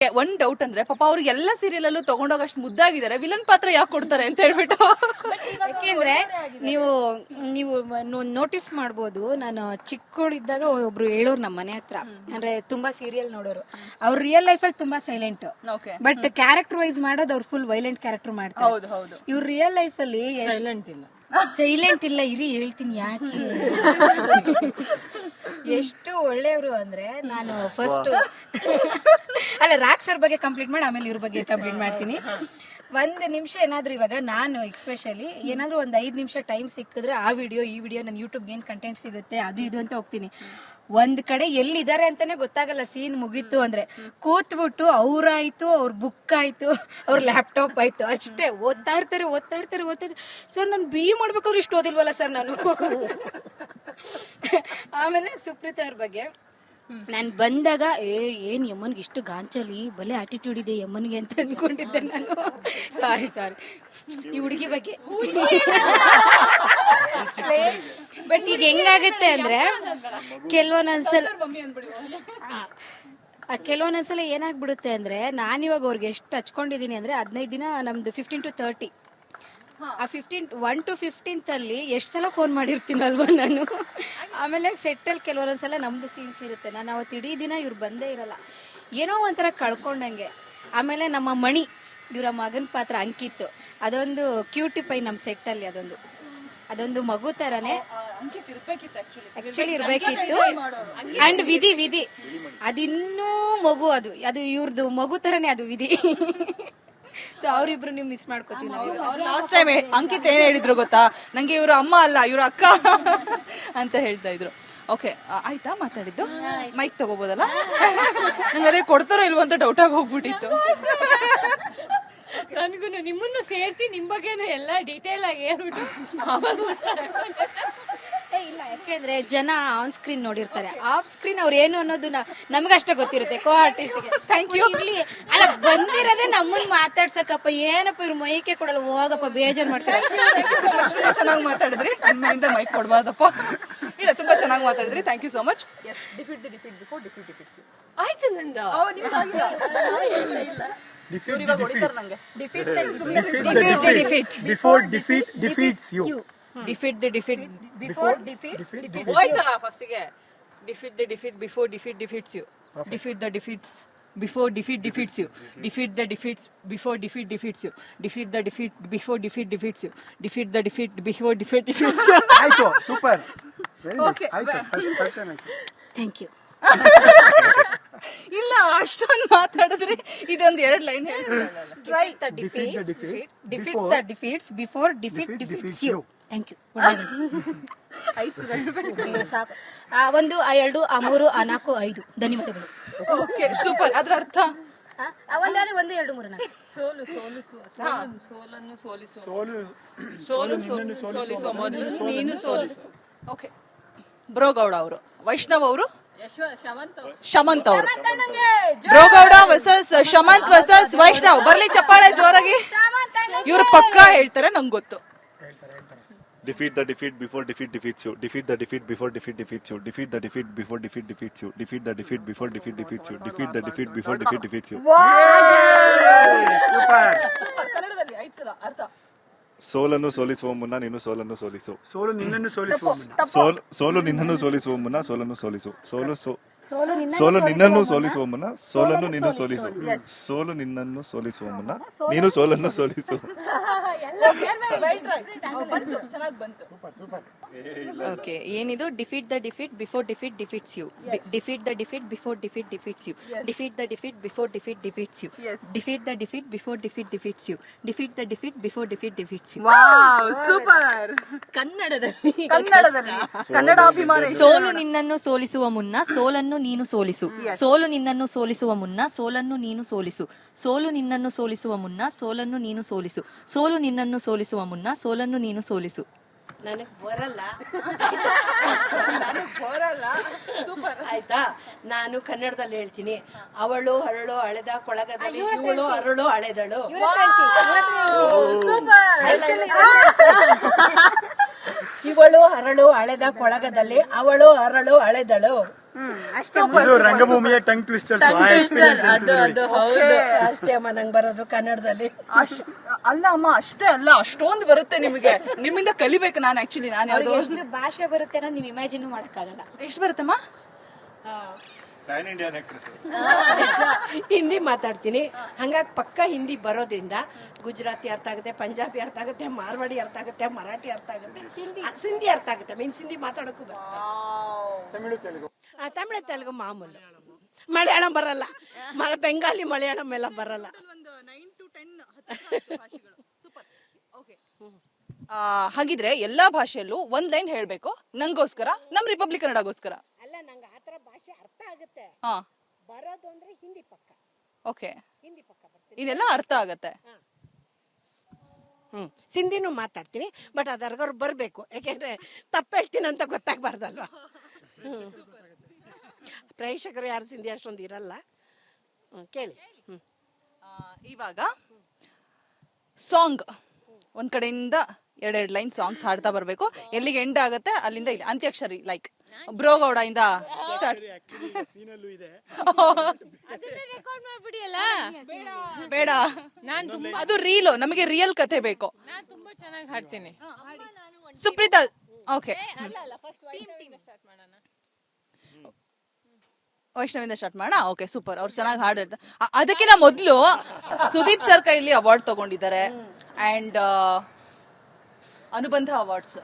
ಒಂದ್ ಡೌಟ್ ಅಂದ್ರೆ ಪಾಪ ಅವ್ರಿಗೆ ಎಲ್ಲ ಸೀರಿಯಲ್ ಅಲ್ಲೂ ತಗೊಂಡೋಗ ಅಷ್ಟು ಮುದ್ದಾಗಿದ್ದಾರೆ, ವಿಲನ್ ಪಾತ್ರ ಯಾಕೆ ಕೊಡ್ತಾರೆ ಅಂತ ಹೇಳ್ಬಿಟ್ಟು. ಯಾಕೆಂದ್ರೆ ನೀವು ನೋಟಿಸ್ ಮಾಡ್ಬೋದು, ನಾನು ಚಿಕ್ಕವಳಿದ್ದಾಗ ಒಬ್ರು ಹೇಳೋರು ನಮ್ಮ ಮನೆ ಹತ್ರ, ಅಂದ್ರೆ ತುಂಬಾ ಸೀರಿಯಲ್ ನೋಡೋರು. ಅವ್ರು ರಿಯಲ್ ಲೈಫ್ ಅಲ್ಲಿ ತುಂಬಾ ಸೈಲೆಂಟ್, ಬಟ್ ಕ್ಯಾರೆಕ್ಟರ್ ವೈಸ್ ಮಾಡೋದು ಅವ್ರು ಫುಲ್ ವೈಲೆಂಟ್ ಕ್ಯಾರೆಕ್ಟರ್ ಮಾಡ್ತಾರೆ. ಇವ್ರು ರಿಯಲ್ ಲೈಫ್ ಅಲ್ಲಿ ಸೈಲೆಂಟ್ ಇಲ್ಲ ಇರಿ ಹೇಳ್ತೀನಿ ಯಾಕೆ. ಎಷ್ಟು ಒಳ್ಳೆಯವರು ಅಂದ್ರೆ, ನಾನು ಫಸ್ಟ್ ಅಲ್ಲ ರಾಕ್ ಸರ್ ಬಗ್ಗೆ ಕಂಪ್ಲೀಟ್ ಮಾಡಿ ಆಮೇಲೆ ಇವ್ರ ಬಗ್ಗೆ ಕಂಪ್ಲೀಟ್ ಮಾಡ್ತೀನಿ. ಒಂದು ನಿಮಿಷ ಏನಾದ್ರು ಇವಾಗ ನಾನು ಎಕ್ಸ್ಪೆಷಲಿ ಏನಾದ್ರು ಒಂದು 5 ನಿಮಿಷ ಟೈಮ್ ಸಿಕ್ಕಿದ್ರೆ ಆ ವಿಡಿಯೋ ಈ ವಿಡಿಯೋ ನನ್ನ ಯೂಟ್ಯೂಬ್ಗೆ ಏನು ಕಂಟೆಂಟ್ ಸಿಗುತ್ತೆ ಅದು ಇದು ಅಂತ ಹೋಗ್ತೀನಿ. ಒಂದ್ ಕಡೆ ಎಲ್ಲಿದ್ದಾರೆ ಅಂತಾನೆ ಗೊತ್ತಾಗಲ್ಲ. ಸೀನ್ ಮುಗೀತು ಅಂದ್ರೆ ಕೂತ್ಬಿಟ್ಟು ಅವ್ರಾಯ್ತು, ಅವ್ರ ಬುಕ್ ಆಯ್ತು, ಅವ್ರ ಲ್ಯಾಪ್ಟಾಪ್ ಆಯ್ತು, ಅಷ್ಟೇ ಓದ್ತಾ ಇರ್ತಾರೆ. ಸರ್ ನಾನು BE ಮಾಡ್ಬೇಕಾದ್ರೆ ಇಷ್ಟು ಓದಿಲ್ವಲ್ಲ ಸರ್ ನಾನು. ಆಮೇಲೆ ಸುಪ್ರೀತಾ ಅವ್ರ ಬಗ್ಗೆ ನಾನು ಬಂದಾಗ ಏನ್ ಯಮ್ಮನ್ಗೆ ಇಷ್ಟು ಗಾಂಚಲಿ ಬಲೆ ಆಟಿಟ್ಯೂಡ್ ಇದೆ ಯಮ್ಮನ್ಗೆ ಅಂತ ಅನ್ಕೊಂಡಿದ್ದೆ ನಾನು. ಸಾರಿ ಈ ಹುಡುಗಿ ಬಗ್ಗೆ. ಬಟ್ ಈಗ ಹೆಂಗಾಗುತ್ತೆ ಅಂದ್ರೆ ಕೆಲವೊಂದೊಂದ್ಸಲ ಏನಾಗ್ಬಿಡುತ್ತೆ ಅಂದ್ರೆ, ನಾನಿವಾಗ ಅವ್ರಿಗೆ ಎಷ್ಟು ಹಚ್ಕೊಂಡಿದೀನಿ ಅಂದ್ರೆ 15 ದಿನ ನಮ್ದು 15 to 30, ಆ 1 to 15th ಅಲ್ಲಿ ಎಷ್ಟು ಸಲ ಫೋನ್ ಮಾಡಿರ್ತೀನಲ್ವಾ ನಾನು. ಆಮೇಲೆ ಸೆಟ್ಟಲ್ಲಿ ಕೆಲವೊಂದ್ಸಲ ನಮ್ದು ಸೀನ್ಸ್ ಇರುತ್ತೆ, ನಾನು ಅವತ್ತು ಇಡೀ ದಿನ ಇವ್ರು ಬಂದೇ ಇರಲ್ಲ, ಏನೋ ಒಂಥರ ಕಳ್ಕೊಂಡಂಗೆ. ಆಮೇಲೆ ನಮ್ಮ ಮಣಿ ಇವರ ಮಗನ ಪಾತ್ರ ಅಂಕಿತ್ತು, ಅದೊಂದು ಕ್ಯೂಟಿ ಪೈ ನಮ್ಮ ಸೆಟ್ಟಲ್ಲಿ, ಅದೊಂದು ಮಗು ತರನೇ ಆಕ್ಚುಲಿ ಇರ್ಬೇಕಿತ್ತು. ಅಂಡ್ ವಿಧಿ ಅದಿನ್ನೂ ಮಗು, ಅದು ಇವ್ರದ್ದು ಮಗು ತರನೇ ಅದು ವಿಧಿ. ಸೊ ಅವ್ರಿಬ್ರು ನೀವು ಮಿಸ್ ಮಾಡ್ಕೋತೀವಿ ನಾವು. ಲಾಸ್ಟ್ ಟೈಮ್ ಅಂಕಿತ್ ಏನ್ ಹೇಳಿದ್ರು ಗೊತ್ತಾ, ನಂಗೆ ಇವ್ರ ಅಮ್ಮ ಅಲ್ಲ ಇವ್ರ ಅಕ್ಕ ಅಂತ ಹೇಳ್ತಾ ಇದ್ರು. ಓಕೆ ಆಯ್ತಾ ಮಾತಾಡಿದ್ದು? ಮೈಕ್ ತಗೋಬೋದಲ್ಲ? ನಂಗೆ ಅದೇ ಕೊಡ್ತಾರೋ ಇಲ್ವೋ ಅಂತ ಡೌಟ್ ಆಗಿ ಹೋಗ್ಬಿಟ್ಟಿತ್ತು. ನನಗೂ ನಿಮ್ಮನ್ನು ಸೇರಿಸಿ ನಿಮ್ ಬಗ್ಗೆನು ಎಲ್ಲ ಡೀಟೇಲ್ ಆಗಿ ಹೇಳ್ಬಿಟ್ಟು ಇಲ್ಲ, ಯಾಕೆಂದ್ರೆ ಜನ ಆನ್ ಸ್ಕ್ರೀನ್ ನೋಡಿರ್ತಾರೆ, ಆಫ್ ಸ್ಕ್ರೀನ್ ಅವ್ರು ಏನು ಅನ್ನೋದು ನಮ್ಗಷ್ಟೇ ಗೊತ್ತಿರುತ್ತೆ. Co artist thank you. ಇಲ್ಲಿ ಅಲ್ಲ ಬಂದಿರೋದೇ ನಮ್ಮನ್ನ ಮಾತಾಡ್ಸಕಪ್ಪ, ಏನಪ್ಪ ಇವ್ರು ಮೈಕೆ ಕೊಡಲ್ಲ, ಹೋಗಪ್ಪ ಬೇಜಾರ್ ಮಾಡ್ತಾರೆ. ಚೆನ್ನಾಗಿ ಮಾತಾಡಿದ್ರಿ, ಅನ್ಮೇಲಿಂದ ಮೈಕ್ ಕೊಡ್ಬಾರ್ದಪ್ಪ. ಇಲ್ಲ ತುಂಬಾ ಚೆನ್ನಾಗಿ ಮಾತಾಡಿದ್ರಿ, thank you so much. Defeat before defeats you. ಆಯ್ತು ನಂದು Before defeat defeats you. defeat the defeat Before defeat ಹೋಯ್ತಲ್ಲ ಫಸ್ಟ್ಗೆ. defeat the defeat before defeat defeats you. defeat the defeats before defeat defeats you. defeat the defeats before defeat defeats you. defeat the defeat before defeat defeats you. defeat the defeat before defeat defeats you. ಆಯ್ತು, super, very nice. Okay. ಆಯ್ತು. Thank you. ಇಲ್ಲ ಅಷ್ಟೊಂದು ಮಾತಾಡಿದ್ರಿ, ಇದೊಂದು 2 line ಹೇಳ್ತೀರಲ್ಲ. defeat Before the defeats before defeat defeats you. Thank you. ಸಾಕು. 1 2 3 4 5 ಧನ್ಯವಾದಗಳು. Okay super. ಅದ್ರ ಅರ್ಥ ಒಂದಾದ್ರೆ 1 2 3 4 ಸೋಲು ನೀನು ಸೋಲಿಸು. ಓಕೆ ಬ್ರೋಗೌಡ ಅವರು, ವೈಷ್ಣವ್ ಅವರು ಶಮಂತ್ ಅವರು. Brogowda versus Shamanth versus Vaishnav. ಬರ್ಲಿ ಚಪ್ಪಾಳೆ ಜೋರಾಗಿ. ಇವ್ರು ಪಕ್ಕಾ ಹೇಳ್ತಾರೆ, ನಂಗೆ ಗೊತ್ತು. defeat the defeat before defeat defeats you. defeat the defeat before defeat defeats you. defeat the defeat before defeat defeats you. defeat the defeat before defeat defeats you. defeat the defeat before defeat defeats you. Super. ಕನ್ನಡದಲ್ಲಿ 5 ಸಲ ಅರ್ಥ. ಸೋಲನ್ನು ಸೋಲಿಸುವ ಮುನ್ನ ನೀನು ಸೋಲನ್ನು ಸೋಲಿಸು. ಸೋಲು ನಿನ್ನನ್ನು ಸೋಲಿಸುವ ಮುನ್ನ. ಸೋಲು ನಿನ್ನನ್ನು ಸೋಲಿಸುವ ಮುನ್ನ ಸೋಲನ್ನು ಸೋಲಿಸು. ಸೋಲು ನಿನ್ನನ್ನು ಸೋಲಿಸುವ ಮುನ್ನ ಸೋಲನ್ನು ನೀನು ಸೋಲಿಸು. ಸೋಲು ನಿನ್ನನ್ನು ಸೋಲಿಸುವ ಮುನ್ನ ನೀನು ಸೋಲನ್ನು ಸೋಲಿಸು. ಓಕೆ ಏನಿದು? Defeat the defeat before defeat defeats you. Defeat the defeat before defeat defeats you. Defeat the defeat before defeat defeats you. Defeat the defeat before defeat defeats you. Defeat the defeat before defeat defeats you. Wow super. ಕನ್ನಡದಲ್ಲಿ ಕನ್ನಡಾಭಿಮಾನಿ. ಸೋಲು ನಿನ್ನನ್ನು ಸೋಲಿಸುವ ಮುನ್ನ ಸೋಲನ್ನು ನೀನು ಸೋಲಿಸು. ಸೋಲು ನಿನ್ನನ್ನು ಸೋಲಿಸುವ ಮುನ್ನ ಸೋಲನ್ನು ನೀನು ಸೋಲಿಸು. ಸೋಲು ನಿನ್ನನ್ನು ಸೋಲಿಸುವ ಮುನ್ನ ಸೋಲನ್ನು ನೀನು ಸೋಲಿಸು. ಸೋಲು ನಿನ್ನನ್ನು ಸೋಲಿಸುವ ಮುನ್ನ ಸೋಲನ್ನು ನೀನು ಸೋಲಿಸು. ನನಗೆ ಬರಲ್ಲ ಸೂಪರ್. ಆಯ್ತಾ, ನಾನು ಕನ್ನಡದಲ್ಲಿ ಹೇಳ್ತೀನಿ. ಅವಳು ಹರಳು ಅಳೆದ ಕೊಳಗದಲ್ಲಿ ಇವಳು ಹರಳು ಅಳೆದಳು. ಇವಳು ಹರಳು ಅಳೆದ ಕೊಳಗದಲ್ಲಿ ಅವಳು ಹರಳು ಅಳೆದಳು. ಇದು ರಂಗಭೂಮಿಯ ಟಂಗ್ ಟ್ವಿಸ್ಟರ್ಸ್ ಅದು ಹೌದು ಅಷ್ಟೇ ಅಮ್ಮ ನಂಗೆ ಬರೋದು ಕನ್ನಡದಲ್ಲಿ. ಅಲ್ಲ ಅಮ್ಮ, ಅಷ್ಟೇ ಅಲ್ಲ, ಅಷ್ಟೊಂದು ಬರುತ್ತೆ ನಿಮಗೆ. ನಿಮ್ಮಿಂದ ಕಲಿಬೇಕು ನಾನು. ಆಕ್ಚುಲಿ ನಾನು ಯಾವ್ದೋ ಎಷ್ಟು ಭಾಷೆ ಬರುತ್ತೆ ಅನ್ನೋದು ನೀವು ಇಮ್ಯಾಜಿನ್ ಮಾಡಕ್ಕಾಗಲ್ಲ. ಎಷ್ಟು ಬರುತ್ತಮ್ಮ? Pan Indian actress. ಹಿಂದಿ ಮಾತಾಡ್ತೀನಿ, ಹಂಗಾಗಿ ಪಕ್ಕ ಹಿಂದಿ ಬರೋದ್ರಿಂದ ಗುಜರಾತಿ ಅರ್ಥ ಆಗುತ್ತೆ, ಪಂಜಾಬಿ ಅರ್ಥ ಆಗುತ್ತೆ, ಮಾರ್ವಾಡಿ ಅರ್ಥ ಆಗುತ್ತೆ, ಮರಾಠಿ ಅರ್ಥ ಆಗುತ್ತೆ, ಸಿಂಧಿ ಅರ್ಥ ಆಗುತ್ತೆ. ಮೀನ್ಸ್ ಹಿಂದಿ ಮಾತಾಡೋಕ್ಕೂ ತಮಿಳು ತೆಲುಗು ಮಾಮೂಲು. ಮಲಯಾಳಂ ಬರಲ್ಲ, ಬೆಂಗಾಲಿ ಮಲಯಾಳಂ ಎಲ್ಲ ಬರಲ್ಲ. ಹಾಗಿದ್ರೆ ಎಲ್ಲಾ ಭಾಷೆಯಲ್ಲೂ ಒಂದ್ ಲೈನ್ ಹೇಳ್ಬೇಕು ನಂಗೋಸ್ಕರ, ನಮ್ ರಿಪಬ್ಲಿಕ್ ಕನ್ನಡಗೋಸ್ಕರ. ಅಲ್ಲ, ನಂಗೆ ಆತರ ಭಾಷೆ ಅರ್ಥ ಆಗುತ್ತೆ, ಹಾ ಬರೋದು ಅಂದ್ರೆ ಹಿಂದಿ ಪಕ್ಕ. ಓಕೆ, ಹಿಂದಿ ಪಕ್ಕ ಬರ್ತೀನಿ, ಇದೆಲ್ಲ ಅರ್ಥ ಆಗತ್ತೆ. ಸಿಂಧಿನೂ ಮಾತಾಡ್ತೀನಿ, ಬಟ್ ಅದರ್ಗವ್ರು ಬರಬೇಕು, ಯಾಕೆಂದ್ರೆ ತಪ್ಪು ಹೇಳ್ತೀನಿ ಅಂತ ಗೊತ್ತಾಗಬಾರ್ದಲ್ವಾ. ಪ್ರೇಕ್ಷಕರು ಯಾರು ಸಿಂಧಿ ಅಷ್ಟೊಂದು ಇರಲ್ಲ. ಕೇಳಿ. ಇವಾಗ ಸಾಂಗ್ ಒಂದ್ ಕಡೆಯಿಂದ ಎರಡೆರಡು ಲೈನ್ ಸಾಂಗ್ಸ್ ಹಾಡ್ತಾ ಬರ್ಬೇಕು. ಎಲ್ಲಿಗೆ ಎಂಡ್ ಆಗುತ್ತೆ ಅಲ್ಲಿಂದ ಇಲ್ಲಿ ಅಂತ್ಯಾಕ್ಷರಿ, ಲೈಕ್ ಬ್ರೋಗೌಡ ಇಂದ ಸ್ಟಾರ್ಟ್. ಬೇಡ, ಅದು ರೀಲು, ನಮಗೆ ರಿಯಲ್ ಕಥೆ ಬೇಕು. ನಾನು ತುಂಬಾ ಚೆನ್ನಾಗಿ ಹಾಡ್ತೀನಿ. ಸುಪ್ರೀತಾ, ಓಕೆ, ವೈಷ್ಣವಿಂದ ಸ್ಟಾರ್ಟ್ ಮಾಡೋಣ. Okay, super. ಅವ್ರು ಚೆನ್ನಾಗಿ ಹಾಡಿರ್ತಾರೆ. ಅದಕ್ಕಿಂತ ಮೊದಲು ಸುದೀಪ್ ಸರ್ ಕೈಲಿ ಅವಾರ್ಡ್ ತಗೊಂಡಿದ್ದಾರೆ, ಅಂಡ್ ಅನುಬಂಧ ಅವಾರ್ಡ್ಸ್.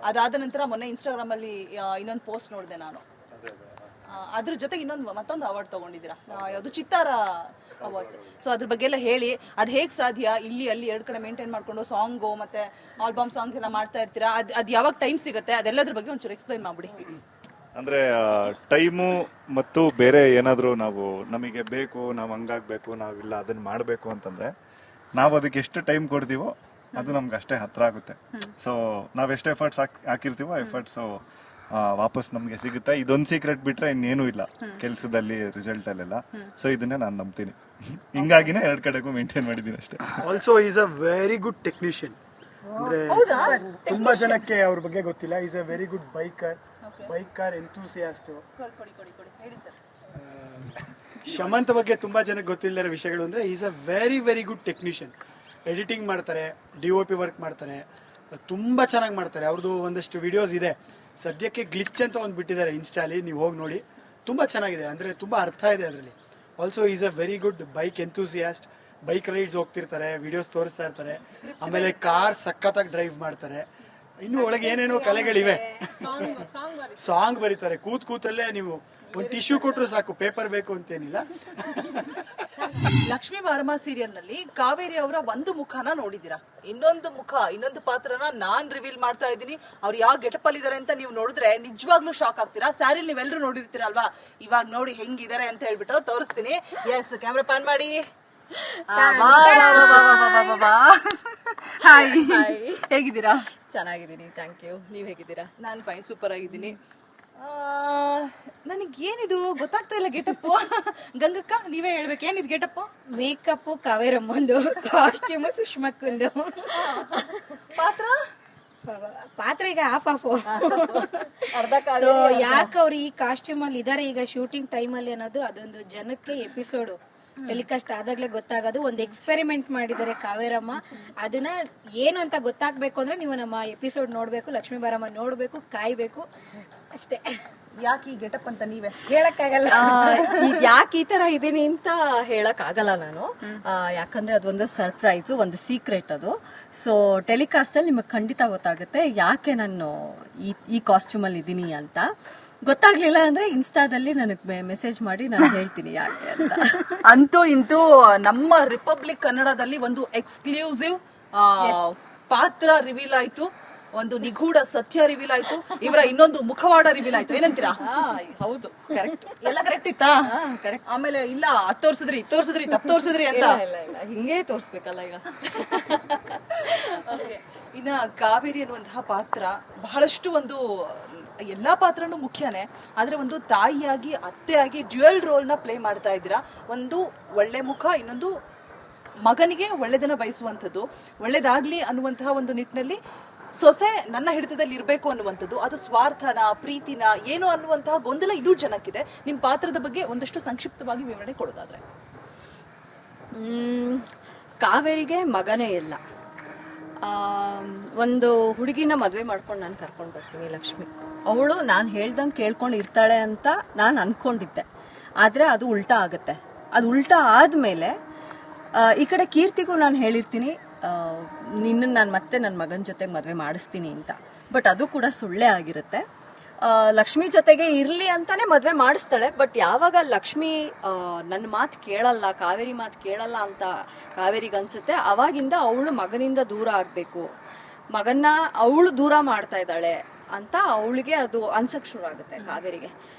ಅದಾದ ನಂತರ ಮೊನ್ನೆ ಇನ್ಸ್ಟಾಗ್ರಾಮ್ ಅಲ್ಲಿ ಇನ್ನೊಂದು ಪೋಸ್ಟ್ ನೋಡಿದೆ ನಾನು, ಅದ್ರ ಜೊತೆಗೆ ಮತ್ತೊಂದು ಅವಾರ್ಡ್ ತಗೊಂಡಿದ್ದೀರಾ, ಯಾವುದು ಚಿತ್ತಾರ ಅವಾರ್ಡ್ಸ್. ಸೊ ಅದ್ರ ಬಗ್ಗೆ ಎಲ್ಲ ಹೇಳಿ, ಅದು ಹೇಗೆ ಸಾಧ್ಯ ಇಲ್ಲಿ ಅಲ್ಲಿ ಎರಡು ಕಡೆ ಮೇಂಟೈನ್ ಮಾಡ್ಕೊಂಡು ಸಾಂಗು ಮತ್ತೆ ಆಲ್ಬಮ್ ಸಾಂಗ್ಸ್ ಎಲ್ಲ ಮಾಡ್ತಾ ಇರ್ತೀರಾ, ಅದು ಯಾವಾಗ ಟೈಮ್ ಸಿಗುತ್ತೆ ಅದೆಲ್ಲದ್ರ ಬಗ್ಗೆ ಒಂಚೂರು ಎಕ್ಸ್ಪ್ಲೈನ್ ಮಾಡ್ಬಿಡಿ. ಅಂದ್ರೆ ಟೈಮು ಮತ್ತು ಬೇರೆ ಏನಾದರೂ ನಾವು ನಮಗೆ ಬೇಕು, ನಾವು ಹಂಗಾಗ್ಬೇಕು, ನಾವಿಲ್ಲ ಅದನ್ನ ಮಾಡಬೇಕು ಅಂತಂದ್ರೆ ನಾವು ಅದಕ್ಕೆ ಎಷ್ಟು ಟೈಮ್ ಕೊಡ್ತೀವೋ ಅದು ನಮ್ಗೆ ಅಷ್ಟೇ ಹತ್ರ ಆಗುತ್ತೆ. ಸೊ ನಾವ್ ಎಷ್ಟು ಎಫರ್ಟ್ಸ್ ಹಾಕಿರ್ತೀವೋ ಎಫರ್ಟ್ಸ್ ವಾಪಸ್ ನಮ್ಗೆ ಸಿಗುತ್ತೆ. ಇದೊಂದು ಸೀಕ್ರೆಟ್ ಬಿಟ್ರೆ ಇನ್ನೇನು ಇಲ್ಲ ಕೆಲಸದಲ್ಲಿ, ರಿಸಲ್ಟ್ ಅಲ್ಲೆಲ್ಲ. ಸೊ ಇದನ್ನೇ ನಾನು ನಂಬ್ತೀನಿ, ಹಿಂಗಾಗಿನೇ ಎರಡು ಕಡೆಗೂ ಮೇಂಟೈನ್ ಮಾಡಿದ್ದೀನಿ ಅಷ್ಟೇ. Also is a very good technician. ಅಂದ್ರೆ ತುಂಬಾ ಜನಕ್ಕೆ ಅವ್ರ ಬಗ್ಗೆ ಗೊತ್ತಿಲ್ಲ. Is a very good biker enthusiast. Shamanth ಬಗ್ಗೆ ತುಂಬಾ ಜನಕ್ಕೆ ಗೊತ್ತಿಲ್ಲದ ವಿಷಯಗಳು ಅಂದ್ರೆ is a very very good technician. Editing ಮಾಡ್ತಾರೆ, DOP ವರ್ಕ್ ಮಾಡ್ತಾರೆ, ತುಂಬಾ ಚೆನ್ನಾಗಿ ಮಾಡ್ತಾರೆ. ಅವ್ರದ್ದು ಒಂದಷ್ಟು ವಿಡಿಯೋಸ್ ಇದೆ, ಸದ್ಯಕ್ಕೆ ಗ್ಲಿಚ್ ಅಂತ ಒಂದು ಬಿಟ್ಟಿದ್ದಾರೆ ಇನ್ಸ್ಟಾಲಿ, ನೀವು ಹೋಗಿ ನೋಡಿ, ತುಂಬಾ ಚೆನ್ನಾಗಿದೆ. ಅಂದ್ರೆ ತುಂಬಾ ಅರ್ಥ ಇದೆ ಅದರಲ್ಲಿ. Also is a very good bike enthusiast. Bike rides ಹೋಗ್ತಿರ್ತಾರೆ, ವಿಡಿಯೋಸ್ ತೋರಿಸ್ತಾ ಇರ್ತಾರೆ, ಆಮೇಲೆ ಕಾರ್ ಸಖತ್ತಾಗಿ ಡ್ರೈವ್ ಮಾಡ್ತಾರೆ. ಇನ್ನು ಒಳಗೆ ಏನೇನೋ ಕಲೆಗಳಿವೆ. ಸಾಂಗ್ ಬರೀತಾರೆ, ಕೂತಲ್ಲೇ ನೀವು ಒಂದು ಟಿಶ್ಯೂ ಕೊಟ್ರು ಸಾಕು, ಪೇಪರ್ ಬೇಕು ಅಂತೇನಿಲ್ಲ. ಲಕ್ಷ್ಮೀ ಬಾರಮ್ಮ ಸೀರಿಯಲ್ ನಲ್ಲಿ ಕಾವೇರಿ ಅವರ ಒಂದು ಮುಖನ ನೋಡಿದೀರಾ, ಇನ್ನೊಂದು ಪಾತ್ರನ ನಾನ್ ರಿವೀಲ್ ಮಾಡ್ತಾ ಇದ್ದೀನಿ. ಅವ್ರು ಯಾವ ಗೆಟಪ್ ಅಲ್ಲಿ ಇದಾರೆ ಅಂತ ನೀವು ನೋಡಿದ್ರೆ ನಿಜವಾಗ್ಲೂ ಶಾಕ್ ಆಗ್ತೀರಾ. ಸ್ಯಾರಿಲ್ ನೀವೆಲ್ಲರೂ ನೋಡಿರ್ತೀರಲ್ವಾ, ಇವಾಗ ನೋಡಿ ಹೆಂಗಿದ್ದಾರೆ ಅಂತ ಹೇಳ್ಬಿಟ್ಟು ತೋರಿಸ್ತೀನಿ. ಎಸ್, ಕ್ಯಾಮ್ರಾ ಪಾನ್ ಮಾಡಿ. ಹಾಯ್, ಹೇಗಿದ್ದೀರಾ? ಚೆನ್ನಾಗಿದ್ದೀನಿ, ಥ್ಯಾಂಕ್ ಯು. ನೀವ್ ಹೇಗಿದ್ದೀರಾ? ನಾನು ಫೈನ್, ಸೂಪರ್ ಆಗಿದ್ದೀನಿ. ನನಗೇನಿದು ಗೊತ್ತಾಗ್ತಾ ಇಲ್ಲ ಗೆಟಪ್. ಗಂಗಕ್ಕ ನೀವೇ ಹೇಳ್ಬೇಕು, ಏನಿದು ಗೆಟಪ್? ಮೇಕಪ್ ಕಾವೇರಮ್ಮಂದು, ಕಾಸ್ಟ್ಯೂಮ್ ಸುಷ್ಮಕ್ಕಂದು, ಪಾತ್ರ ಈಗ ಆಫ್. ಸೊ ಯಾಕೆ ಅವ್ರು ಈ ಕಾಸ್ಟ್ಯೂಮ್ ಅಲ್ಲಿ ಇದಾರೆ ಈಗ ಶೂಟಿಂಗ್ ಟೈಮ್ ಅಲ್ಲಿ ಅನ್ನೋದು ಅದೊಂದು ಜನಕ್ಕೆ ಎಪಿಸೋಡ್ ಟೆಲಿಕಾಸ್ಟ್ ಆದಾಗ್ಲೇ ಗೊತ್ತಾಗೋದು. ಒಂದು ಎಕ್ಸ್ಪೆರಿಮೆಂಟ್ ಮಾಡಿದ್ದಾರೆ ಕಾವೇರಮ್ಮ, ಅದನ್ನ ಏನು ಅಂತ ಗೊತ್ತಾಗ್ಬೇಕು ಅಂದ್ರೆ ನೀವು ನಮ್ಮ ಎಪಿಸೋಡ್ ನೋಡ್ಬೇಕು, ಲಕ್ಷ್ಮೀ ಬಾರಮ್ಮ ನೋಡ್ಬೇಕು, ಕಾಯ್ಬೇಕು ಅಷ್ಟೇ. ಯಾಕೆ ಈ ಗೆಟಪ್ ಅಂತ ನೀವೇ ಹೇಳಕ್ಕಾಗಲ್ಲ. ಯಾಕೆ ಈ ತರ ಇದೀನಿ ಅಂತ ಹೇಳಕ್ ಆಗಲ್ಲ ನಾನು, ಯಾಕಂದ್ರೆ ಅದೊಂದು ಸರ್ಪ್ರೈಸು, ಒಂದು ಸೀಕ್ರೆಟ್ ಅದು. ಸೊ ಟೆಲಿಕಾಸ್ಟ್ ಅಲ್ಲಿ ನಿಮಗೆ ಖಂಡಿತ ಗೊತ್ತಾಗುತ್ತೆ ಯಾಕೆ ನಾನು ಈ ಕಾಸ್ಟ್ಯೂಮ್ ಅಲ್ಲಿ ಇದೀನಿ ಅಂತ. ಗೊತ್ತಾಗ್ಲಿಲ್ಲ ಅಂದ್ರೆ ಇನ್ಸ್ಟಾದಲ್ಲಿ ನನಗೆ ಮೆಸೇಜ್ ಮಾಡಿ ನಾನು ಹೇಳ್ತೀನಿ ಯಾಕೆ ಅಂತ. ಅಂತೂ ಇಂತೂ ನಮ್ಮ ರಿಪಬ್ಲಿಕ್ ಕನ್ನಡದಲ್ಲಿ ಒಂದು ಎಕ್ಸ್ಕ್ಲೂಸಿವ್ ಪಾತ್ರ ರಿವೀಲ್ ಆಯ್ತು, ಒಂದು ನಿಗೂಢ ಸತ್ಯ ರಿವೀಲ್ ಆಯ್ತು, ಇವರ ಇನ್ನೊಂದು ಮುಖವಾಡ ರಿವೀಲ್ ಆಯ್ತು. ಏನಂತೀರಾ? ಹೌದು, ಕರೆಕ್ಟ್. ಎಲ್ಲ ಕರೆಕ್ಟ್ ಇತ್ತಾ? ಕರೆಕ್ಟ್. ಆಮೇಲೆ ಇಲ್ಲ ಅದ್ ತೋರ್ಸಿದ್ರಿ ತಪ್ಪು ತೋರ್ಸಿದ್ರಿ ಅಂತ. ಇಲ್ಲ ಹಿಂಗೆ ತೋರ್ಸ್ಬೇಕಲ್ಲ ಈಗ. ಇನ್ನ ಕಾವೇರಿ ಅನ್ನುವಂತಹ ಪಾತ್ರ ಬಹಳಷ್ಟು ಒಂದು, ಎಲ್ಲಾ ಪಾತ್ರನೂ ಮುಖ್ಯನೇ, ಆದ್ರೆ ಒಂದು ತಾಯಿಯಾಗಿ ಅತ್ತೆಯಾಗಿ ಡ್ಯುಯಲ್ ರೋಲ್ ನ ಪ್ಲೇ ಮಾಡ್ತಾ ಇದ್ದೀರಾ. ಒಂದು ಒಳ್ಳೆ ಮುಖ, ಇನ್ನೊಂದು ಮಗನಿಗೆ ಒಳ್ಳೆದನ್ನ ಬಯಸುವಂಥದ್ದು, ಒಳ್ಳೇದಾಗ್ಲಿ ಅನ್ನುವಂತಹ ಒಂದು ನಿಟ್ಟಿನಲ್ಲಿ ಸೊಸೆ ನನ್ನ ಹಿಡಿತದಲ್ಲಿ ಇರಬೇಕು ಅನ್ನುವಂಥದ್ದು ಅದು ಸ್ವಾರ್ಥನ ಪ್ರೀತಿನ ಏನು ಅನ್ನುವಂತಹ ಗೊಂದಲ ಇನ್ನೂ ಜನಕ್ಕಿದೆ. ನಿಮ್ಮ ಪಾತ್ರದ ಬಗ್ಗೆ ಒಂದಷ್ಟು ಸಂಕ್ಷಿಪ್ತವಾಗಿ ವಿವರಣೆ ಕೊಡೋದಾದ್ರೆ. ಕಾವೇರಿಗೆ ಮಗನೇ ಇಲ್ಲ. ಒಂದು ಹುಡುಗಿನ ಮದುವೆ ಮಾಡ್ಕೊಂಡು ನಾನು ಕರ್ಕೊಂಡು ಬರ್ತೀನಿ ಲಕ್ಷ್ಮಿ. ಅವಳು ನಾನು ಹೇಳ್ದಂಗೆ ಕೇಳ್ಕೊಂಡು ಇರ್ತಾಳೆ ಅಂತ ನಾನು ಅನ್ಕೊಂಡಿದ್ದೆ. ಆದರೆ ಅದು ಉಲ್ಟಾ ಆಗುತ್ತೆ. ಅದು ಉಲ್ಟಾ ಆದಮೇಲೆ ಈ ಕಡೆ ಕೀರ್ತಿಗೂ ನಾನು ಹೇಳಿರ್ತೀನಿ ನಿನ್ನ ನಾನು ಮತ್ತೆ ನನ್ನ ಮಗನ ಜೊತೆ ಮದುವೆ ಮಾಡಿಸ್ತೀನಿ ಅಂತ. ಬಟ್ ಅದು ಕೂಡ ಸುಳ್ಳೇ ಆಗಿರುತ್ತೆ. ಲಕ್ಷ್ಮಿ ಜೊತೆಗೆ ಇರಲಿ ಅಂತಾನೆ ಮದುವೆ ಮಾಡಿಸ್ತಾಳೆ. ಬಟ್ ಯಾವಾಗ ಲಕ್ಷ್ಮಿ ನನ್ನ ಮಾತು ಕೇಳಲ್ಲ, ಕಾವೇರಿ ಮಾತು ಕೇಳಲ್ಲ ಅಂತ ಕಾವೇರಿಗೆ ಅನ್ಸುತ್ತೆ, ಅವಾಗಿಂದ ಅವಳು ಮಗನಿಂದ ದೂರ ಆಗಬೇಕು, ಮಗನ್ನ ಅವಳು ದೂರ ಮಾಡ್ತಾ ಇದ್ದಾಳೆ ಅಂತ ಅವಳಿಗೆ ಅದು ಅನ್ಸಕ್ ಶುರು ಆಗುತ್ತೆ ಕಾವೇರಿಗೆ.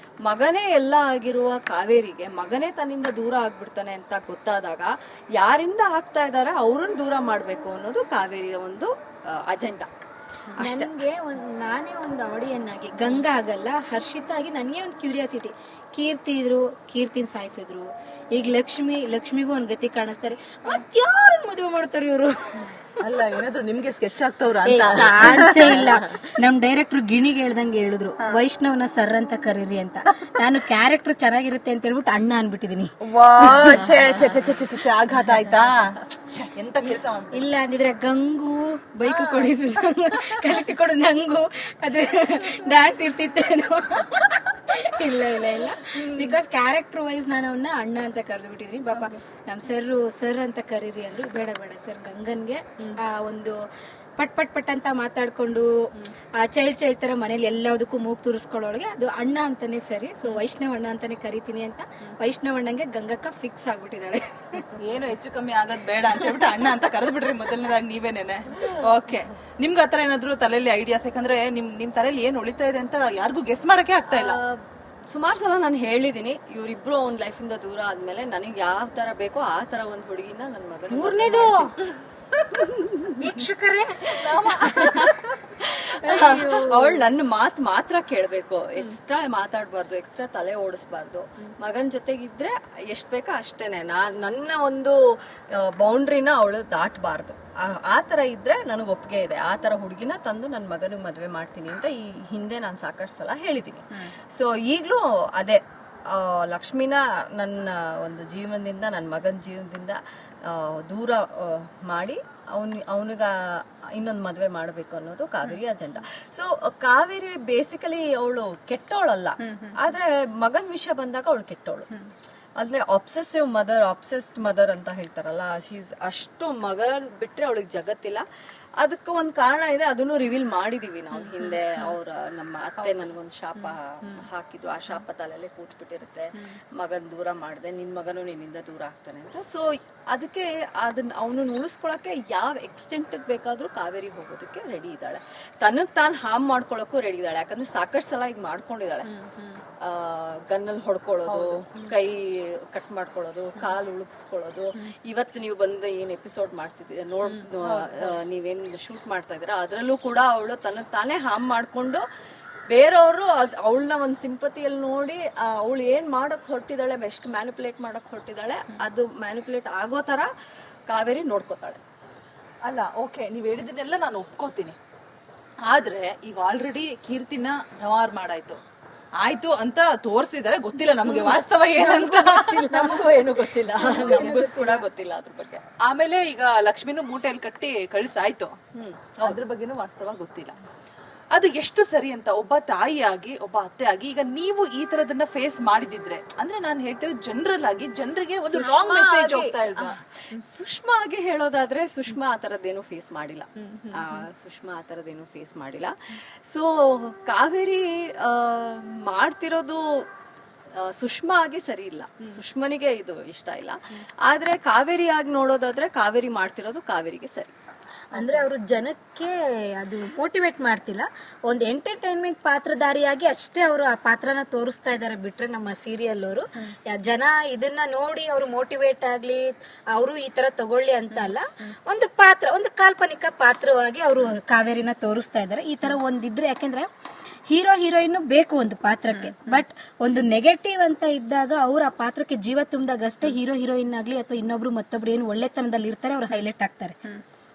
ಮಗನೇ ಎಲ್ಲ ಆಗಿರುವ ಕಾವೇರಿಗೆ ಮಗನೇ ತನ್ನಿಂದ ದೂರ ಆಗ್ಬಿಡ್ತಾನೆ ಅಂತ ಗೊತ್ತಾದಾಗ ಯಾರಿಂದ ಆಗ್ತಾ ಇದಾರೆ ಅವ್ರನ್ನ ದೂರ ಮಾಡಬೇಕು ಅನ್ನೋದು ಕಾವೇರಿಯ ಒಂದು ಅಜೆಂಡಾ. ನನಗೆ ನಾನೇ ಒಂದು ಆಡಿಯನ್ ಆಗಿ ಗಂಗಾ ಆಗಲ್ಲ, ಹರ್ಷಿತಾ ಆಗಿ ನನಗೆ ಒಂದು ಕ್ಯೂರಿಯಾಸಿಟಿ. ಕೀರ್ತಿ ಇದ್ರು, ಕೀರ್ತಿನ ಸಾಯಿಸಿದ್ರು. ಈಗ ಲಕ್ಷ್ಮಿಗೂ ಒಂದು ಗತಿ ಕಾಣಿಸ್ತಾರೆ. ಮತ್ಯಾರನ್ನ ಮದುವೆ ಮಾಡ್ತಾರೆ ಇವರು? ಅಲ್ಲ, ಏನಾದ್ರು ನಿಮ್ಗೆ ಸ್ಕೆಚ್ ಆಗ್ತವ್ರ ಚಾನ್ಸೇ ಇಲ್ಲ. ನಮ್ ಡೈರೆಕ್ಟರ್ ಗಿಣಿಗೆ ಹೇಳ್ದಂಗೆ ಹೇಳಿದ್ರು, ವೈಷ್ಣವ್ನ ಸರ್ ಅಂತ ಕರೀರಿ ಅಂತ. ನಾನು ಕ್ಯಾರೆಕ್ಟರ್ ಚೆನ್ನಾಗಿರುತ್ತೆ ಅಂತ ಹೇಳ್ಬಿಟ್ಟು ಅಣ್ಣ ಅನ್ಬಿಟ್ಟಿದೀನಿ. ಆಘಾತ ಆಯ್ತಾ? ಎಂತ ಕೆಲಸ ಇಲ್ಲ ಅಂದಿದ್ರೆ ಗಂಗು ಬೈಕ್ ಕಲಿಸಿಕೊಡು ನಂಗು ಅದು ಡ್ಯಾನ್ಸ್ ಇರ್ತಿತ್ತೇನೋ. ಇಲ್ಲ ಇಲ್ಲ ಇಲ್ಲ, ಬಿಕಾಸ್ ಕ್ಯಾರೆಕ್ಟರ್ ವೈಸ್ ನಾನು ಅವನ್ನ ಅಣ್ಣ ಅಂತ ಕರೆದು ಬಿಟ್ಟಿದ್ರಿ. ಪಾಪ ನಮ್ ಸರ್ ಅಂತ ಕರೀರಿ ಅಂದ್ರು. ಬೇಡ ಬೇಡ ಸರ್, ಗಂಗನ್ಗೆ ಒಂದು ಪಟ್ ಅಂತ ಮಾತಾಡ್ಕೊಂಡು ಆ ಚೈಲ್ಡ್ ತರ ಮನೇಲಿ ಎಲ್ಲದಕ್ಕೂ ಮೂಗ್ ತುರಿಸ್ಕೊಳ್ಳೋಳಿಗೆ ಅದು ಅಣ್ಣ ಅಂತಾನೆ ಸರಿ. ಸೊ ವೈಷ್ಣವ್ ಅಣ್ಣ ಅಂತಾನೆ ಕರಿತೀನಿ ಅಂತ ವೈಷ್ಣವ್ ಅಣ್ಣಂಗೆ ಗಂಗಕ್ಕ ಫಿಕ್ಸ್ ಆಗ್ಬಿಟ್ಟಿದ್ದಾಳೆ. ಏನು ಹೆಚ್ಚು ಕಮ್ಮಿ ಆಗೋದ್ ಬೇಡ ಅಂತ ಹೇಳ್ಬಿಟ್ಟು ಅಣ್ಣ ಅಂತ ಕರೆದು ಬಿಡ್ರಿ ಮೊದಲನೇದಾಗಿ ನೀವೇನೇನೆ. ಓಕೆ, ನಿಮ್ಗೆ ಆತರ ಏನಾದ್ರು ತಲೆಯಲ್ಲಿ ಐಡಿಯಾಸ್? ಯಾಕಂದ್ರೆ ನಿಮ್ ತಲೆಯಲ್ಲಿ ಏನ್ ಉಳಿತಾ ಇದೆ ಅಂತ ಯಾರಿಗೂ ಗೆಸ್ ಮಾಡಕ್ಕೆ ಆಗ್ತಾ ಇಲ್ಲ. ಸುಮಾರು ಸಲ ನಾನು ಹೇಳಿದೀನಿ, ಇವರಿಬ್ರು ಅವ್ನ ಲೈಫಿಂದ ದೂರ ಆದ್ಮೇಲೆ ನನಗೆ ಯಾವ ತರ ಬೇಕೋ ಆ ತರ ಒಂದು ಹುಡುಗಿನ ನನ್ನ ಮಗನ. ಮೂರನೇದು ವೀಕ್ಷಕರೇ, ಅವಳು ನನ್ನ ಮಾತು ಮಾತ್ರ ಕೇಳಬೇಕು, ಎಕ್ಸ್ಟ್ರಾ ಮಾತಾಡ್ಬಾರ್ದು, ಎಕ್ಸ್ಟ್ರಾ ತಲೆ ಓಡಿಸ್ಬಾರ್ದು. ಮಗನ ಜೊತೆಗಿದ್ರೆ ಎಷ್ಟ್ ಬೇಕೋ ಅಷ್ಟೇನೆ. ನನ್ನ ಒಂದು ಬೌಂಡ್ರಿನ ಅವಳು ದಾಟಬಾರ್ದು. ಆ ತರ ಇದ್ರೆ ನನಗೆ ಒಪ್ಪಿಗೆ ಇದೆ. ಆ ತರ ಹುಡುಗಿನ ತಂದು ನನ್ನ ಮಗನಿಗೆ ಮದುವೆ ಮಾಡ್ತೀನಿ ಅಂತ ಈ ಹಿಂದೆ ನಾನು ಸಾಕಷ್ಟು ಸಲ ಹೇಳಿದ್ದೀನಿ. ಸೊ ಈಗಲೂ ಅದೇ, ಲಕ್ಷ್ಮಿನ ನನ್ನ ಒಂದು ಜೀವನದಿಂದ, ನನ್ನ ಮಗನ ಜೀವನದಿಂದ ದೂರ ಮಾಡಿ ಅವನಿಗ ಇನ್ನೊಂದು ಮದುವೆ ಮಾಡಬೇಕು ಅನ್ನೋದು Kaveri agenda. So Kaveri basically ಅವಳು ಕೆಟ್ಟವಳಲ್ಲ, ಆದ್ರೆ ಮಗನ ವಿಷಯ ಬಂದಾಗ ಅವಳು ಕೆಟ್ಟವಳು. ಅಂದ್ರೆ ಆಬ್ಸೆಸ್ಡ್ ಮದರ್ ಅಂತ ಹೇಳ್ತಾರಲ್ಲ, ಶೀಸ್ ಅಷ್ಟು ಮಗನ್ ಬಿಟ್ರೆ ಅವಳಿಗೆ ಜಗತ್ತಿಲ್ಲ. ಅದಕ್ಕೆ ಒಂದು ಕಾರಣ ಇದೆ, ಅದನ್ನು ರಿವೀಲ್ ಮಾಡಿದೀವಿ ನಾವು ಹಿಂದೆ. ನಮ್ಮ ಅತ್ತೆ ನನ್ಗೊಂದು ಶಾಪ ಹಾಕಿದ್ರು, ಆ ಶಾಪ ತಲೆಯಲ್ಲೇ ಕೂತ್ಬಿಟ್ಟಿರುತ್ತೆ, ಮಗನ್ ದೂರ ಮಾಡಿದೆ, ನಿನ್ ಮಗನು ನಿನ್ನಿಂದ ದೂರ ಆಗ್ತಾನೆ ಅಂತ. ಸೊ ಅದಕ್ಕೆ ಅದನ್ನ ಅವನನ್ನ ಉಳಿಸ್ಕೊಳಕ್ಕೆ ಯಾವ ಎಕ್ಸ್ಟೆಂಟ್ ಬೇಕಾದ್ರೂ ಕಾವೇರಿ ಹೋಗೋದಕ್ಕೆ ರೆಡಿ ಇದ್ದಾಳೆ. ತನಗ್ ತಾನು ಹಾಮ್ ಮಾಡ್ಕೊಳಕ್ಕೂ ರೆಡಿ ಇದ್ದಾಳೆ. ಯಾಕಂದ್ರೆ ಸಾಕಷ್ಟು ಸಲ ಈಗ ಮಾಡ್ಕೊಂಡಿದ್ದಾಳೆ. ಗನ್ನಲ್ಲಿ ಹೊಡ್ಕೊಳ್ಳೋದು, ಕೈ ಕಟ್ ಮಾಡ್ಕೊಳ್ಳೋದು, ಕಾಲು ಉಳುಕಿಸ್ಕೊಳ್ಳೋದು. ಇವತ್ತು ನೀವು ಬಂದು ಏನ್ ಎಪಿಸೋಡ್ ಮಾಡ್ತಿದ್ದೀರ ನೀವೇನ್ ಶೂಟ್ ಮಾಡ್ತಾ ಇದ್ದೀರಾ, ಅದ್ರಲ್ಲೂ ಕೂಡ ಅವಳು ತನಗ್ ತಾನೇ ಹಾಮ್ ಮಾಡ್ಕೊಂಡು ಬೇರೆಯವರು ಅವಳನ್ನ ಒಂದು ಸಿಂಪತಿಯಲ್ಲಿ ನೋಡಿ ಅವಳು ಏನ್ ಮಾಡಕ್ ಹೊರಟಿದ್ದಾಳೆ, ಎಷ್ಟು ಮ್ಯಾನಿಪುಲೇಟ್ ಮಾಡಕ್ ಹೊರಟಿದ್ದಾಳೆ, ಅದು ಮ್ಯಾನಿಪುಲೇಟ್ ಆಗೋ ತರ ಕಾವೇರಿ ನೋಡ್ಕೋತಾಳೆ. ಅಲ್ಲ, ಓಕೆ, ನೀವ್ ಹೇಳಿದನ್ನೆಲ್ಲ ನಾನು ಒಪ್ಕೋತೀನಿ. ಆದ್ರೆ ಈಗ ಆಲ್ರೆಡಿ ಕೀರ್ತಿನ ಡವಾರ್ ಮಾಡಾಯ್ತು, ಆಯ್ತು ಅಂತ ತೋರ್ಸಿದಾರೆ. ಗೊತ್ತಿಲ್ಲ ನಮ್ಗೆ ವಾಸ್ತವ ಏನಂತ, ನಮಗೂ ಏನು ಗೊತ್ತಿಲ್ಲ, ನಮಗೂ ಕೂಡ ಗೊತ್ತಿಲ್ಲ ಅದ್ರ ಬಗ್ಗೆ. ಆಮೇಲೆ ಈಗ ಲಕ್ಷ್ಮಿನೂ ಮೂಟೆಯಲ್ಲಿ ಕಟ್ಟಿ ಕಳಿಸಾಯ್ತು, ಅದ್ರ ಬಗ್ಗೆನೂ ವಾಸ್ತವ ಗೊತ್ತಿಲ್ಲ. ಅದು ಎಷ್ಟು ಸರಿ ಅಂತ ಒಬ್ಬ ತಾಯಿಯಾಗಿ, ಒಬ್ಬ ಅತ್ತೆ ಆಗಿ, ಈಗ ನೀವು ಈ ತರದನ್ನ ಫೇಸ್ ಮಾಡಿದಿದ್ರೆ, ಅಂದ್ರೆ ನಾನು ಹೇಳ್ತಿರೋದು ಜನರಲ್ ಆಗಿ, ಜನರಿಗೆ ಒಂದು ರಾಂಗ್ ಮೆಸೇಜ್ ಹೋಗ್ತಾ ಇಲ್ವಾ? ಸುಷ್ಮಾ ಆಗಿ ಹೇಳೋದಾದ್ರೆ, ಸುಷ್ಮಾ ಆ ತರದ್ದೇನು ಫೇಸ್ ಮಾಡಿಲ್ಲ. ಸೊ ಕಾವೇರಿ ಮಾಡ್ತಿರೋದು ಸುಷ್ಮಾ ಆಗಿ ಸರಿ ಇಲ್ಲ, ಸುಷ್ಮನಿಗೆ ಇದು ಇಷ್ಟ ಇಲ್ಲ. ಆದ್ರೆ ಕಾವೇರಿ ಆಗಿ ನೋಡೋದಾದ್ರೆ ಕಾವೇರಿ ಮಾಡ್ತಿರೋದು ಕಾವೇರಿಗೆ ಸರಿ. ಅಂದ್ರೆ ಅವರು ಜನಕ್ಕೆ ಅದು ಮೋಟಿವೇಟ್ ಮಾಡ್ತಿಲ್ಲ, ಒಂದು ಎಂಟರ್ಟೈನ್ಮೆಂಟ್ ಪಾತ್ರಧಾರಿಯಾಗಿ ಅಷ್ಟೇ ಅವರು ಆ ಪಾತ್ರನ ತೋರಿಸ್ತಾ ಇದ್ದಾರೆ. ಬಿಟ್ರೆ ನಮ್ಮ ಸೀರಿಯಲ್ ಅವರು ಜನ ಇದನ್ನ ನೋಡಿ ಅವರು ಮೋಟಿವೇಟ್ ಆಗ್ಲಿ, ಅವರು ಈ ತರ ತಗೊಳ್ಳಿ ಅಂತ ಅಲ್ಲ, ಒಂದು ಪಾತ್ರ, ಒಂದು ಕಾಲ್ಪನಿಕ ಪಾತ್ರವಾಗಿ ಅವರು ಕಾವೇರಿನ ತೋರಿಸ್ತಾ ಇದ್ದಾರೆ. ಈ ತರ ಒಂದಿದ್ರೆ, ಯಾಕೆಂದ್ರೆ ಹೀರೋ ಹೀರೋಯಿನ್ ಬೇಕು ಒಂದು ಪಾತ್ರಕ್ಕೆ, ಬಟ್ ಒಂದು ನೆಗೆಟಿವ್ ಅಂತ ಇದ್ದಾಗ ಅವ್ರು ಆ ಪಾತ್ರಕ್ಕೆ ಜೀವ ತುಂಬಿದಾಗ ಅಷ್ಟೇ ಹೀರೋ ಹೀರೋಯಿನ್ ಆಗ್ಲಿ ಅಥವಾ ಇನ್ನೊಬ್ರು ಮತ್ತೊಬ್ರು ಏನು ಒಳ್ಳೆತನದಲ್ಲಿ ಇರ್ತಾರೆ ಅವ್ರು ಹೈಲೈಟ್ ಆಗ್ತಾರೆ.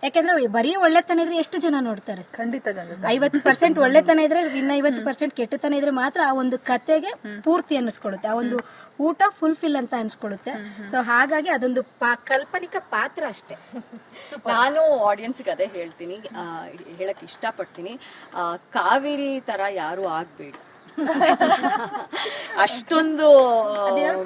ಯಾಕೆಂದ್ರೆ ಬರೀ ಒಳ್ಳೆತನ ಇದ್ರೆ ಎಷ್ಟು ಜನ ನೋಡ್ತಾರೆ? ಖಂಡಿತ ಗಂಗಾ. 50% ಒಳ್ಳೆತನ ಇದ್ರೆ, ಇನ್ನ 50% ಕೆಟ್ಟತನ ಇದ್ರೆ ಮಾತ್ರ ಆ ಒಂದು ಕತೆಗೆ ಪೂರ್ತಿ ಅನ್ನಿಸ್ಕೊಡುತ್ತೆ, ಆ ಒಂದು ಊಟ ಫುಲ್ಫಿಲ್ ಅಂತ ಅನ್ಸ್ಕೊಡುತ್ತೆ. ಸೊ ಹಾಗಾಗಿ ಅದೊಂದು ಕಾಲ್ಪನಿಕ ಪಾತ್ರ ಅಷ್ಟೇ. ನಾನು ಆಡಿಯನ್ಸ್ಗೆ ಅದೇ ಹೇಳ್ತೀನಿ, ಹೇಳಕ್ ಇಷ್ಟಪಡ್ತೀನಿ, ಕಾವೇರಿ ತರ ಯಾರು ಆಗ್ಬೇಡಿ. ಅಷ್ಟೊಂದು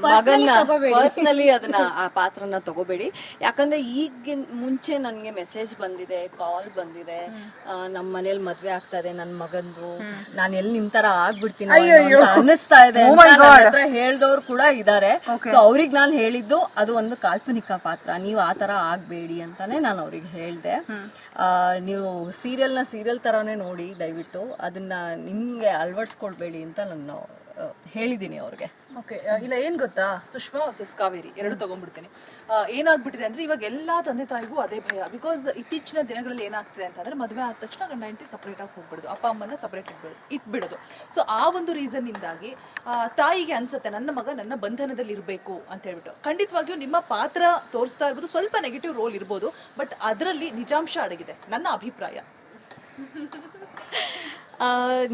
ಮಗನ್ನ ಪರ್ಸನಲಿ ಅದನ್ನ ಆ ಪಾತ್ರನ ತಗೋಬೇಡಿ. ಯಾಕಂದ್ರೆ ಈಗಿನ ಮುಂಚೆ ನನ್ಗೆ ಮೆಸೇಜ್ ಬಂದಿದೆ, ಕಾಲ್ ಬಂದಿದೆ, ನಮ್ಮ ಮನೇಲಿ ಮದ್ವೆ ಆಗ್ತಾ ಇದೆ ನನ್ ಮಗಂದು, ನಾನು ಎಲ್ಲಿ ನಿಮ್ ತರ ಆಗ್ಬಿಡ್ತೀನಿ ಅನ್ನಿಸ್ತಾ ಇದೆ ಅಂತ ಹೇಳ್ದವ್ರು ಕೂಡ ಇದಾರೆ. ಸೊ ಅವ್ರಿಗೆ ನಾನು ಹೇಳಿದ್ದು ಅದು ಒಂದು ಕಾಲ್ಪನಿಕ ಪಾತ್ರ, ನೀವು ಆ ತರ ಆಗ್ಬೇಡಿ ಅಂತಾನೆ ನಾನು ಅವ್ರಿಗೆ ಹೇಳ್ದೆ. ನೀವು ಸೀರಿಯಲ್ ತರಾನೇ ನೋಡಿ, ದಯವಿಟ್ಟು ಅದನ್ನ ನಿಮ್ಗೆ ಅಳವಡಿಸ್ಕೊಳ್ಬೇಡಿ ಅಂತ ನಾನು ಹೇಳಿದೀನಿ ಅವ್ರಿಗೆ. ಓಕೆ, ಇಲ್ಲ ಏನ್ ಗೊತ್ತಾ, ಸುಷ್ಮಾ ವರ್ಸಸ್ ಕಾವೇರಿ ಎರಡು ತಗೊಂಡ್ಬಿಡ್ತೀನಿ. ಏನಾಗ್ಬಿಟ್ಟಿದೆ ಅಂದ್ರೆ ಇವಾಗ ಎಲ್ಲಾ ತಂದೆ ತಾಯಿಗೂ ಅದೇ ಭಯ. ಬಿಕಾಸ್ ಇತ್ತೀಚಿನ ದಿನಗಳಲ್ಲಿ ಏನಾಗ್ತಿದೆ ಅಂತಂದ್ರೆ ಮದುವೆ ಆದ ತಕ್ಷಣ ಗಂಡ ಹೆಂಡತಿ ಸಪರೇಟ್ ಆಗಿ ಹೋಗ್ಬಿಡುದು, ಅಪ್ಪ ಅಮ್ಮನ ಸಪರೇಟ್ ಇಟ್ಬಿಡೋದು. ಸೊ ಆ ಒಂದು ರೀಸನ್ ಇಂದಾಗಿ ತಾಯಿಗೆ ಅನ್ಸುತ್ತೆ ನನ್ನ ಮಗ ನನ್ನ ಬಂಧನದಲ್ಲಿ ಇರಬೇಕು ಅಂತ ಹೇಳ್ಬಿಟ್ಟು. ಖಂಡಿತವಾಗಿಯೂ ನಿಮ್ಮ ಪಾತ್ರ ತೋರಿಸ್ತಾ ಇರ್ಬೋದು, ಸ್ವಲ್ಪ ನೆಗೆಟಿವ್ ರೋಲ್ ಇರ್ಬೋದು, ಬಟ್ ಅದರಲ್ಲಿ ನಿಜಾಂಶ ಅಡಗಿದೆ ನನ್ನ ಅಭಿಪ್ರಾಯ.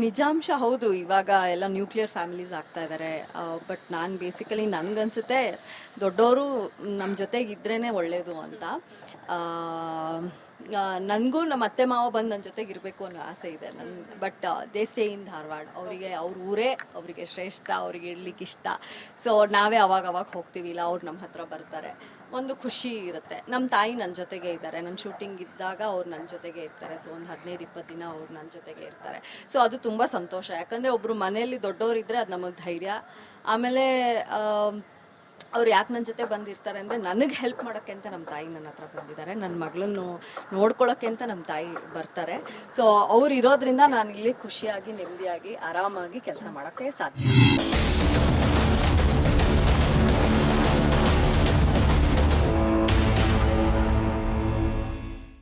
ನಿಜಾಂಶ ಹೌದು, ಇವಾಗ ಎಲ್ಲ ನ್ಯೂಕ್ಲಿಯರ್ ಫ್ಯಾಮಿಲೀಸ್ ಆಗ್ತಾ ಇದ್ದಾರೆ. ಬಟ್ ನಾನು ಬೇಸಿಕಲಿ ನನ್ಗನ್ಸುತ್ತೆ ದೊಡ್ಡವರು ನಮ್ಮ ಜೊತೆಗಿದ್ರೇನೆ ಒಳ್ಳೇದು ಅಂತ. ನನಗೂ ನಮ್ಮ ಅತ್ತೆ ಮಾವ ಬಂದು ನನ್ನ ಜೊತೆಗೆ ಇರಬೇಕು ಅನ್ನೋ ಆಸೆ ಇದೆ but they stay in Dharwad. ಅವರಿಗೆ ಅವ್ರ ಊರೇ ಅವರಿಗೆ ಶ್ರೇಷ್ಠ, ಅವ್ರಿಗೆ ಇರ್ಲಿಕ್ಕೆ ಇಷ್ಟ. ಸೊ ನಾವೇ ಅವಾಗ ಹೋಗ್ತೀವಿ, ಇಲ್ಲ ಅವ್ರು ನಮ್ಮ ಹತ್ರ ಬರ್ತಾರೆ, ಒಂದು ಖುಷಿ ಇರುತ್ತೆ. ನಮ್ಮ ತಾಯಿ ನನ್ನ ಜೊತೆಗೆ ಇದ್ದಾರೆ, ನನ್ನ ಶೂಟಿಂಗ್ ಇದ್ದಾಗ ಅವ್ರು ನನ್ನ ಜೊತೆಗೆ ಇರ್ತಾರೆ. ಸೊ ಒಂದು 15-20 ದಿನ ಅವ್ರು ನನ್ನ ಜೊತೆಗೆ ಇರ್ತಾರೆ. ಸೊ ಅದು ತುಂಬ ಸಂತೋಷ. ಯಾಕಂದರೆ ಒಬ್ಬರು ಮನೆಯಲ್ಲಿ ದೊಡ್ಡವರಿದ್ದರೆ ಅದು ನಮಗೆ ಧೈರ್ಯ. ಆಮೇಲೆ ಅವ್ರು ಯಾಕೆ ನನ್ನ ಜೊತೆ ಬಂದಿರ್ತಾರೆ ಅಂದರೆ ನನಗೆ ಹೆಲ್ಪ್ ಮಾಡೋಕ್ಕೆ ಅಂತ ನಮ್ಮ ತಾಯಿ ನನ್ನ ಹತ್ರ ಬಂದಿದ್ದಾರೆ, ನನ್ನ ಮಗಳನ್ನು ನೋಡ್ಕೊಳ್ಳೋಕ್ಕೆ ಅಂತ ನಮ್ಮ ತಾಯಿ ಬರ್ತಾರೆ. ಸೊ ಅವ್ರು ಇರೋದ್ರಿಂದ ನಾನು ಇಲ್ಲಿ ಖುಷಿಯಾಗಿ ನೆಮ್ಮದಿಯಾಗಿ ಆರಾಮಾಗಿ ಕೆಲಸ ಮಾಡೋಕ್ಕೆ ಸಾಧ್ಯ.